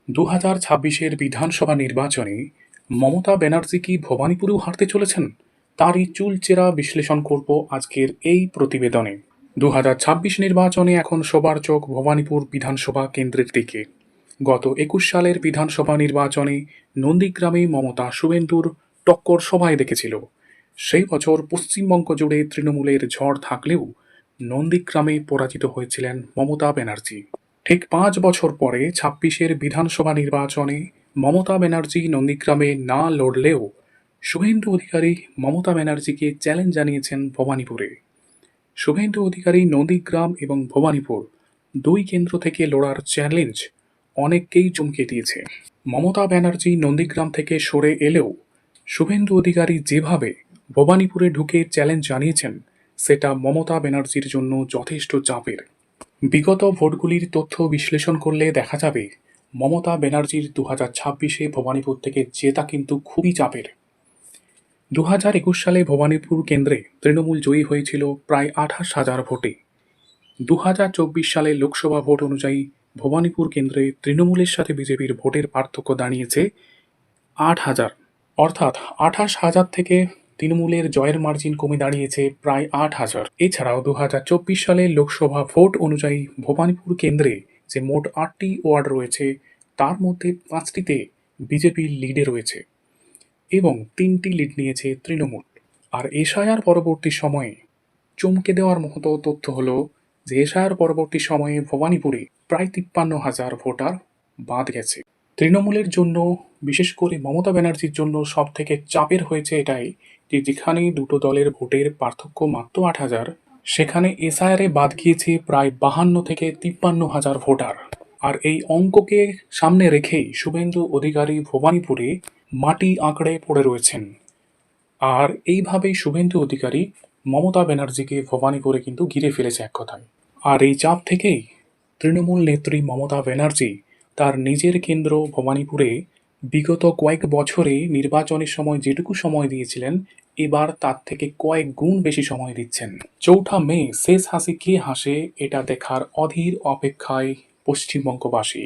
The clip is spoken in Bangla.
2026-এর বিধানসভা নির্বাচনে মমতা ব্যানার্জি কি ভবানীপুরেও হারতে চলেছেন? তারই চুলচেরা বিশ্লেষণ করব আজকের এই প্রতিবেদনে। 2026 নির্বাচনে এখন সবার চোখ ভবানীপুর বিধানসভা কেন্দ্রের দিকে। গত 21 সালের বিধানসভা নির্বাচনে নন্দীগ্রামে মমতা শুভেন্দুর টক্কর সবাই দেখেছিল। সেই বছর পশ্চিমবঙ্গ জুড়ে তৃণমূলের ঝড় থাকলেও নন্দীগ্রামে পরাজিত হয়েছিলেন মমতা ব্যানার্জি। ঠিক 5 বছর পরে 26-এর বিধানসভা নির্বাচনে মমতা ব্যানার্জি নন্দীগ্রামে না লড়লেও শুভেন্দু অধিকারী মমতা ব্যানার্জিকে চ্যালেঞ্জ জানিয়েছেন ভবানীপুরে। শুভেন্দু অধিকারী নন্দীগ্রাম এবং ভবানীপুর দুই কেন্দ্র থেকে লড়ার চ্যালেঞ্জ অনেককেই চমকে দিয়েছে। মমতা ব্যানার্জি নন্দীগ্রাম থেকে সরে এলেও শুভেন্দু অধিকারী যেভাবে ভবানীপুরে ঢুকে চ্যালেঞ্জ জানিয়েছেন সেটা মমতা ব্যানার্জির জন্য যথেষ্ট চাপের। বিগত ভোটগুলির তথ্য বিশ্লেষণ করলে দেখা যাবে মমতা ব্যানার্জির 2026-এ ভবানীপুর থেকে জেতা কিন্তু খুবই চাপের। 2021 সালে ভবানীপুর কেন্দ্রে তৃণমূল জয়ী হয়েছিল প্রায় 28,000 ভোটে। 2024 সালে লোকসভা ভোট অনুযায়ী ভবানীপুর কেন্দ্রে তৃণমূলের সাথে বিজেপির ভোটের পার্থক্য দাঁড়িয়েছে 8,000, অর্থাৎ 28,000 থেকে তৃণমূলের জয়ের মার্জিন কমে দাঁড়িয়েছে প্রায় 8,000। এছাড়াও 2024 সালে লোকসভা ভোট অনুযায়ী ভবানীপুর কেন্দ্রে যে মোট 8টি ওয়ার্ড রয়েছে তার মধ্যে 5টিতে বিজেপির লিডে রয়েছে এবং 3টি লিড নিয়েছে তৃণমূল। আর এসআইআর পরবর্তী সময়ে চমকে দেওয়ার মতো তথ্য হলো যে এসআইআর পরবর্তী সময়ে ভবানীপুরে প্রায় 53,000 ভোটার বাদ গেছে। তৃণমূলের জন্য, বিশেষ করে মমতা ব্যানার্জির জন্য সব থেকে চাপের হয়েছে এটাই যে যেখানে দুটো দলের ভোটের পার্থক্য মাত্র 8,000, সেখানে এসআইআরে বাদ গিয়েছে প্রায় 52 থেকে 53,000 ভোটার। আর এই অঙ্ককে সামনে রেখেই শুভেন্দু অধিকারী ভবানীপুরে মাটি আঁকড়ে পড়ে রয়েছেন। আর এইভাবেই শুভেন্দু অধিকারী মমতা ব্যানার্জিকে ভবানীপুরে কিন্তু ঘিরে ফেলেছে এক কথায়। আর এই চাপ থেকেই তৃণমূল নেত্রী মমতা ব্যানার্জি তার নিজের কেন্দ্র ভবানীপুরে বিগত কয়েক বছরে নির্বাচনের সময় যেটুকু সময় দিয়েছিলেন এবার তার থেকে কয়েক গুণ বেশি সময় দিচ্ছেন। 4 মে শেষ হাসি কে হাসে এটা দেখার অধীর অপেক্ষায় পশ্চিমবঙ্গবাসী।